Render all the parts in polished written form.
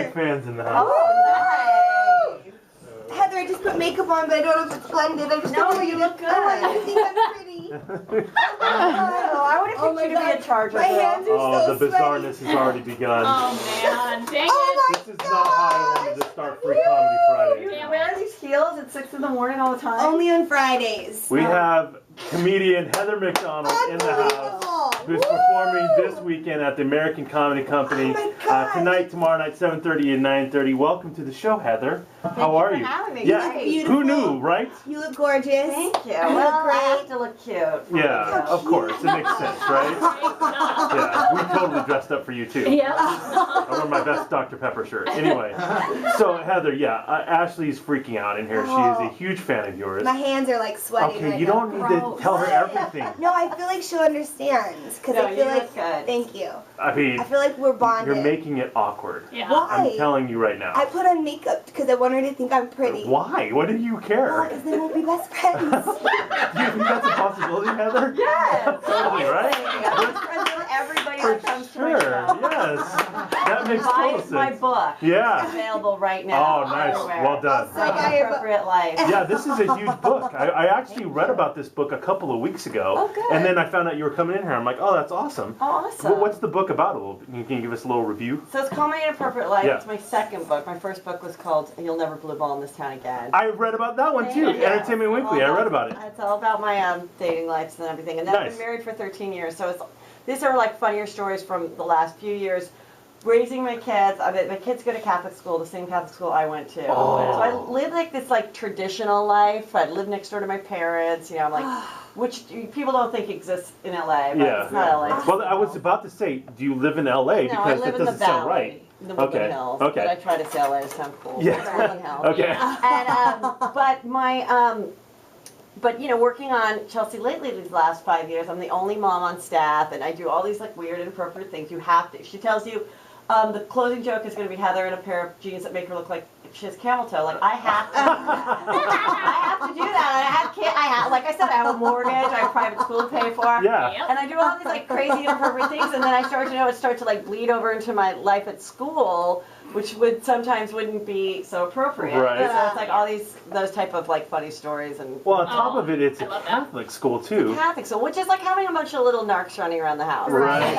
big fans in the house. Oh, nice. Heather, I just put makeup on, but I don't know if it's blended. I just don't know you look good. I want you to think I'm pretty. I would have picked you to be in charge of My hands are so the bizarreness sweaty. has already begun. Oh man, dang Oh it. This is not how I wanted to start Free Comedy Friday. You wear these heels at 6 in the morning all the time? Only on Fridays. We have comedian Heather McDonald in the house, who's performing this weekend at the American Comedy Company. Oh my God. Tonight, tomorrow night, 7:30 and 9:30. Welcome to the show, Heather. How are you? Having me. Yeah, Great. who knew, right? You look gorgeous. Thank you. You Well, look I great. have to look cute. Yeah, of course. It makes sense, right? Yeah, we totally dressed up for you, too. Yeah. I wore my best Dr. Pepper shirt. Anyway, so Heather, Ashley's freaking out in here. She is a huge fan of yours. My hands are like sweaty. Okay, right you now. don't need to tell her everything. No, I feel like she'll understand. Because No, I feel you like. look good. Thank you. I mean, I feel like we're bonded. you're making it awkward. Yeah. Why? I'm telling you right now. I put on makeup because I want her to think I'm pretty. Why? What do you care? Because then we'll be best friends. Do you think that's a possibility, Heather? Yes. Totally, right? I'm friends with everybody For that comes to my sure, show. yes. That makes Buy total my sense. book. Yeah. It's available right now. Oh, nice. Everywhere. Well done. So I got your book. Appropriate Life. Yeah, this is a huge book. I actually read about this book a couple of weeks ago. Oh, good. And then I found out you were coming in here. I'm like, oh, that's awesome. Oh, awesome. What's the book about a little bit? Can you give us a little review? So it's called My Inappropriate Life. Yeah. It's my second book. My first book was called You'll Never Blue Ball in This Town Again. I read about that one too. Yeah. Entertainment Weekly. I read about it. It's all about my dating lives and everything. And then I've Nice. been married for 13 years. So these are like funnier stories from the last few years. Raising my kids. My kids go to Catholic school, the same Catholic school I went to. Oh. So I live like this like traditional life. I live next door to my parents. You know, I'm like, which people don't think exists in LA, but Yeah. it's not LA. Well, I was about to say, do you live in LA? No, Because I live that in the doesn't sound valley, right. in the Woodland Okay, Hills. okay. But I try to say LA to sound cool. Yeah. It's Woodland Hills. Okay. And but my but you know, working on Chelsea lately these last 5 years, I'm the only mom on staff, and I do all these like weird, inappropriate things. You have to. She tells you, the closing joke is going to be Heather in a pair of jeans that make her look like she has camel toe. Like I have to. I have to do that. I have kids. Like I said, I have a mortgage. I have private school to pay for. Yeah. Yep. And I do all these like crazy inappropriate things, and then I start to like bleed over into my life at school, which wouldn't be so appropriate. Right. So it's like all those type of like funny stories and. Well, on top of it, it's a I love that. Catholic school too. Catholic school, which is like having a bunch of little narcs running around the house. Right. Like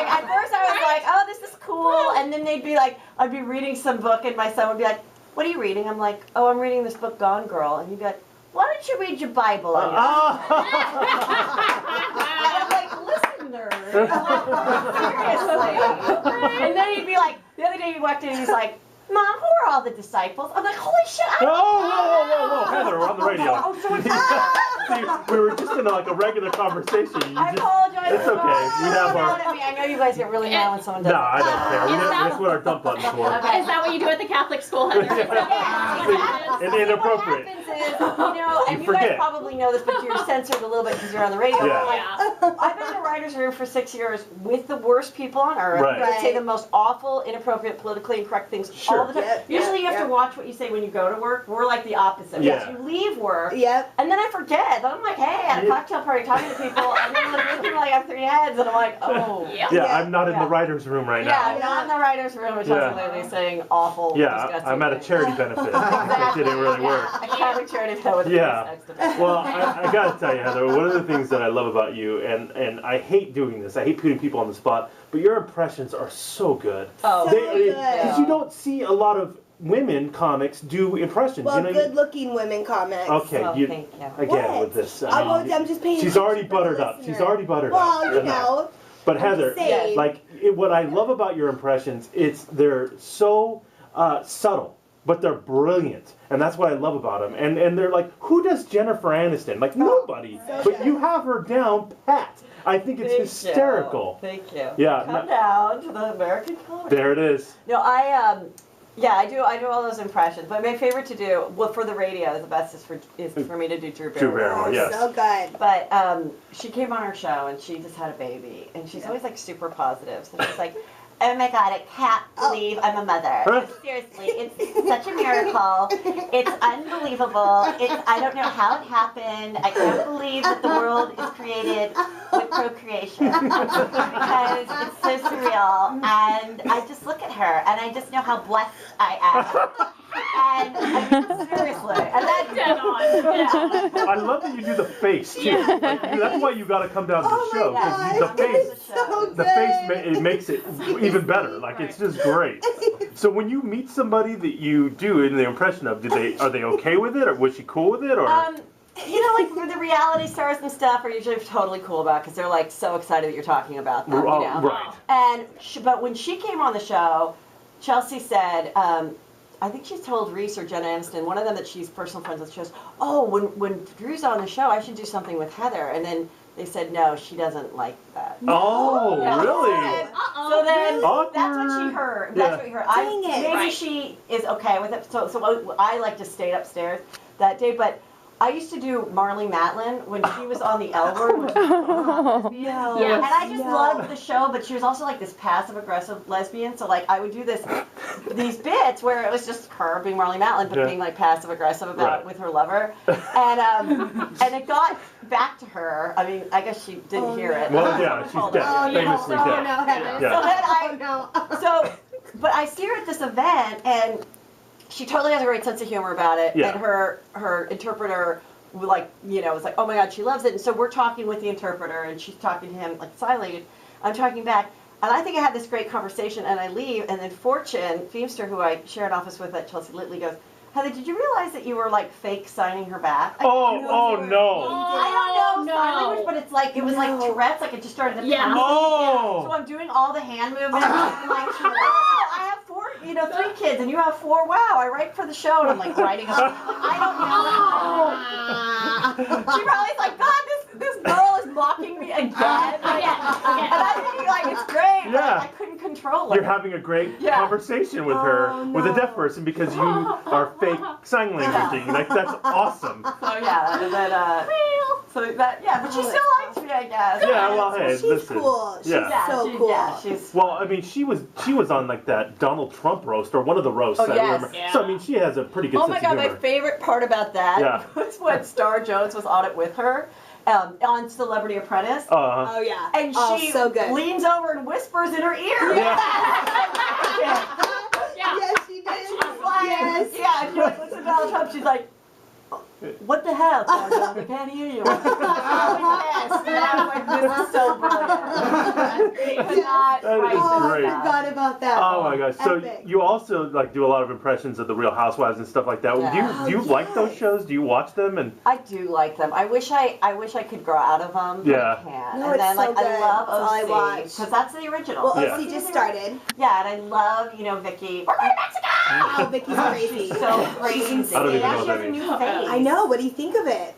at first I was like, oh, this is cool, and then they'd be like, I'd be reading some book, and my son would be like, what are you reading? I'm like, oh, I'm reading this book, Gone Girl, and he'd be like, why don't you read your Bible? On your And I'm like, listen, nerd. Seriously. And then he'd be like, the other day he walked in and he's like, Mom, who are all the disciples? I'm like, holy shit, I Whoa, Heather, we're on the radio. Oh, so it's, See, we were just in like a regular conversation. You I just, apologize. It's okay. We have our. I know you guys get really mad when someone does No, I don't care. Is that- That's what our dump button's for. Is that what you do at the Catholic school, Heather? Is that- It's What inappropriate. happens is, and you forget. guys probably know this, but you're censored a little bit because you're on the radio. Yeah. Like, I've been in the writer's room for 6 years with the worst people on earth. Right. That say the most awful, inappropriate, politically incorrect things Sure. all the time. Yep, Usually you have yep. to watch what you say when you go to work. We're like the opposite. Yeah. You leave work, Yep. and then I forget. Then I'm like, hey, at a cocktail party talking to people, and then the people like have 3 heads, and I'm like, oh. Yep. Yeah, Yeah. I'm not in the Yeah. writer's room right Yeah, I'm now. not in the writer's room, which Yeah. is literally saying awful, Yeah, disgusting I'm at a things. charity benefit. That didn't really work. I can't be charity that with Yeah. next to me. Well, I gotta tell you, Heather, one of the things that I love about you, and I hate doing this, I hate putting people on the spot, but your impressions are so good. Oh, So good. Because you don't see a lot of women comics do impressions. Well, you know what I mean? good-looking women comics. Okay, Oh, you, thank you. again What? with this. I'm just paying she's attention already for the buttered up. listener. She's already buttered Well, up. you know. But I'm Heather, just saying. like what I love about your impressions, they're so subtle, but they're brilliant, and that's what I love about them. And they're like, who does Jennifer Aniston? Like nobody, so but good. you have her down pat. I think it's hysterical. Thank you. Yeah, Come down to the American comedy. There it is. No, I do all those impressions. But my favorite to do, well, for the radio, the best is for me to do Drew Barrymore. Drew Barrymore, yes. So good. But she came on our show and she just had a baby, and she's always like super positive. So she's like, oh my God, I can't believe I'm a mother. Seriously, it's such a miracle. It's unbelievable. I don't know how it happened. I can't believe that the world is created with procreation because it's so surreal. And I just look at her and I just know how blessed I am. And I mean, seriously, and that's dead on. Yeah. I love that you do the face too. Yeah. Like, that's why you got to come down to the Oh my show God, because the that face, is so the good. face it makes it even better. Like it's just great. So when you meet somebody that you do in the impression of, are they okay with it, or was she cool with it, or? You know, like for the reality stars and stuff are usually totally cool about because they're like so excited that you're talking about them. You know? Right. And but when she came on the show, Chelsea said. I think she's told Reese or Jenna Aniston, one of them that she's personal friends with, she goes, oh, when Drew's on the show, I should do something with Heather. And then they said, no, she doesn't like that. Oh, Yeah. really? So then Awkward. that's what she heard. Yeah. That's what you heard. Dang it. Maybe Right. she is okay with it. So I like to stay upstairs that day. But I used to do Marley Matlin when she was on the L Word. Which was No. Yeah. And I just No. loved the show, but she was also like this passive-aggressive lesbian. So like I would do these bits where it was just her being Marley Matlin, but Yeah. being like passive-aggressive about Right. with her lover, and it got back to her. I mean, I guess she didn't hear it. Well, yeah, she's dead. Oh no, Famously oh dead. no, Heather. Yeah. So then Oh no. So, but I see her at this event, and she totally has a great sense of humor about it. Yeah. And her interpreter, like, you know, was like, oh my God, she loves it. And so we're talking with the interpreter, and she's talking to him like silently. I'm talking back, and I think I had this great conversation, and I leave, and then Fortune Feemster, who I share an office with at Chelsea Litley, goes, Heather, did you realize that you were like fake signing her back? Oh no. I don't know sign no. language, but it's like it was like No. Tourette's, like it just started to Yeah. come. Oh. So I'm doing all the hand movements. And I'm like, oh, I have 3 kids, and you have 4. Wow, I write for the show, and I'm like writing. I don't know. She probably is like, God, this girl is mocking me again. Like, and I think like it's great. But Yeah. I couldn't control it. You're having a great Yeah. conversation with her, Oh, with a no. deaf person, because you are fake sign languaging. Like that's awesome. So yeah, and then so that but she still likes me, I guess. Yeah, well, hey, She's listen. cool. She's Yeah. so cool. Yeah, she's. Well, I mean, she was on like that Donald Trump roast or one of the roasts. Oh, I yes. remember. Yeah. So I mean, she has a pretty good Oh sense my God, of my humor. favorite part about that Yeah. was when Star Jones was on it with her on Celebrity Apprentice. Oh yeah. And Oh, she so good. leans over and whispers in her ear. Yeah. Yes, she did. She's like, Yes. yeah, and she like looks at Donald Trump, she's like, what the hell, Star Jones? I can't hear you. And I was like, this is so brilliant. Could not That is write Oh, this great. I down. forgot about that. Oh my gosh! So Epic. you also like do a lot of impressions of the Real Housewives and stuff like that. Yeah. Do you like those shows? Do you watch them? And I do like them. I wish I could grow out of them, but Yeah. I can't. No, and it's then so like good. I love That's all I OC watch. because that's the original. Well, Yeah. OC just started. Yeah, and I love Vicky. We're going to Mexico. Oh, Vicky's crazy. She's so crazy. I don't even now know she what has that a means. new face. I know. What do you think of it?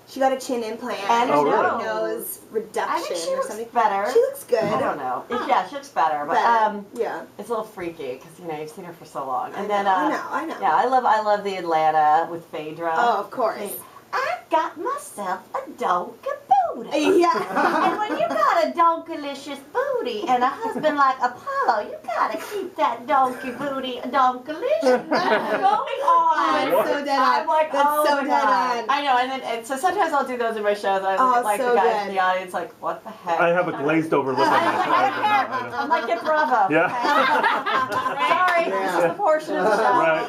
She got a chin implant And Oh, a really? nose reduction I think she or looks something. better. She looks good. I don't know. Yeah, she looks better, but Better. Yeah. it's a little freaky because you've seen her for so long. And I then know, I know. yeah, I love the Atlanta with Phaedra. Oh, of course. I got myself a donkey booty. Yeah. And when you got a donkalicious booty and a husband like Apollo, you gotta keep that donkey booty donkalicious. Going on. That's so dead on. I'm like, That's oh so my dead God. on. I know, and so sometimes I'll do those in my shows. I Oh, look at like so the guys good. in the audience, like, what the heck? I have a glazed over look on I'm my like, I don't care. I'm like, get Bravo. Yeah. Sorry, this is the portion of the show.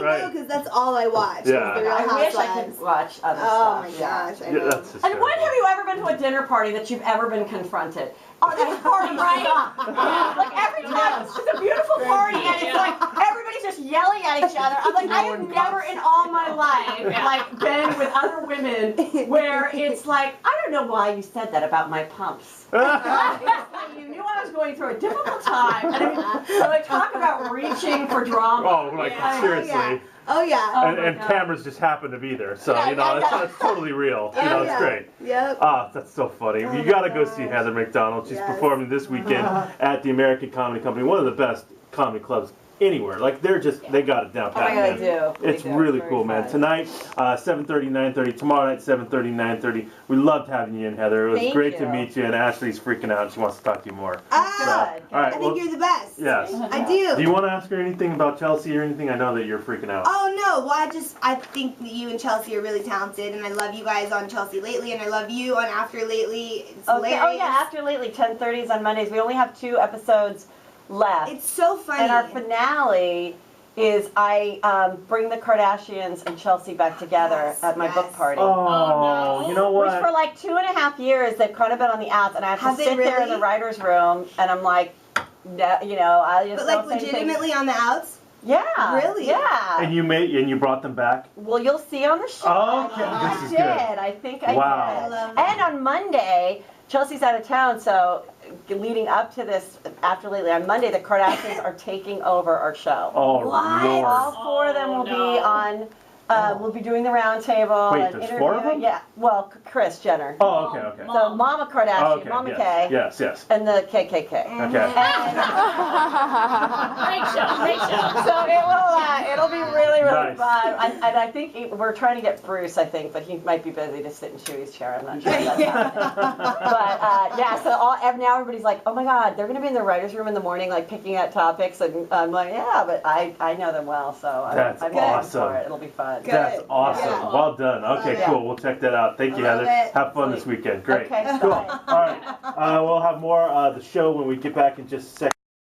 Right. Because that's all I watch. Yeah. The Real I wish I Housewives. could watch other Oh stuff. my yeah. gosh, I Yeah, know. that's And when have you ever been to a dinner party that you've ever been confronted? Oh, this party sucks. Like every time, it's a beautiful party, and it's like everybody's just yelling at each other. I'm like, I have never in all my life like been with other women where it's like, I don't know why you said that about my pumps. It's like you knew I was going through a difficult time, and so like talk about reaching for drama. Oh, like Yeah. seriously. Oh yeah. Oh, And, my and God. cameras just happen to be there, so Yeah, you know yeah, yeah. it's totally real. You Oh, know, it's yeah. great. Yep. Ah, that's so funny. Oh You my gotta go see gosh. Heather McDonald. She's Yes. performing this weekend at the American Comedy Company, one of the best comedy clubs anywhere. Like they're just they got it down Oh my pat, God, man. I do. It's They do. really Very cool, man. fun. Tonight, 7:30, 9:30. Tomorrow night, 7:30, 9:30. We loved having you in, Heather. It was Thank great to you. meet you. And Ashley's freaking out. She wants to talk to you more. Ah, Good. All right. I Well, think you're the best. yes. I do. Do you want to ask her anything about Chelsea or anything? I know that you're freaking out. Oh no, well I think that you and Chelsea are really talented, and I love you guys on Chelsea Lately, and I love you on After Lately. It's Okay. hilarious. Oh yeah, after lately, 10:30s on Mondays. We only have 2 episodes left. It's so funny. And our finale is I bring the Kardashians and Chelsea back together Yes, at my yes. book party. Oh, no. you know Which what? for like 2.5 years they've kind of been on the outs, and I have Have to they sit there in the really? writers' room, and I'm like, no, you know, I just but like don't say anything. legitimately on the outs. Yeah. Really? Yeah. And you brought them back? Well, you'll see on the show. Okay, I this is did. good. I think I Wow. did. I love that. And on Monday, Chelsea's out of town, so leading up to this, after lately, on Monday, the Kardashians are taking over our show. Oh, What? Lord. All 4 of them will be on. We'll be doing the round table. Wait, and there's interviewing. 4 of them? Yeah. Well, Kris Jenner. Oh, okay, okay. So Mama Kardashian, Oh, okay, Mama yes, K, yes, yes. and the KKK. Okay. Great show, great show. So it'll be really, really Nice. fun. And I think we're trying to get Bruce, I think, but he might be busy to sit in Chewy's chair. I'm not sure if that's happening. But yeah, so now everybody's like, oh my God, they're going to be in the writer's room in the morning, like picking out topics. And I'm like, yeah, but I know them well, so That's I'm going awesome. for it. It'll be fun. Good. That's awesome. Yeah. Well done. Okay, Love it. cool. We'll check that out. Thank you, Love Heather. it. Have fun this weekend. Great. Okay, Cool. bye. All right. We'll have more of the show when we get back in just a second.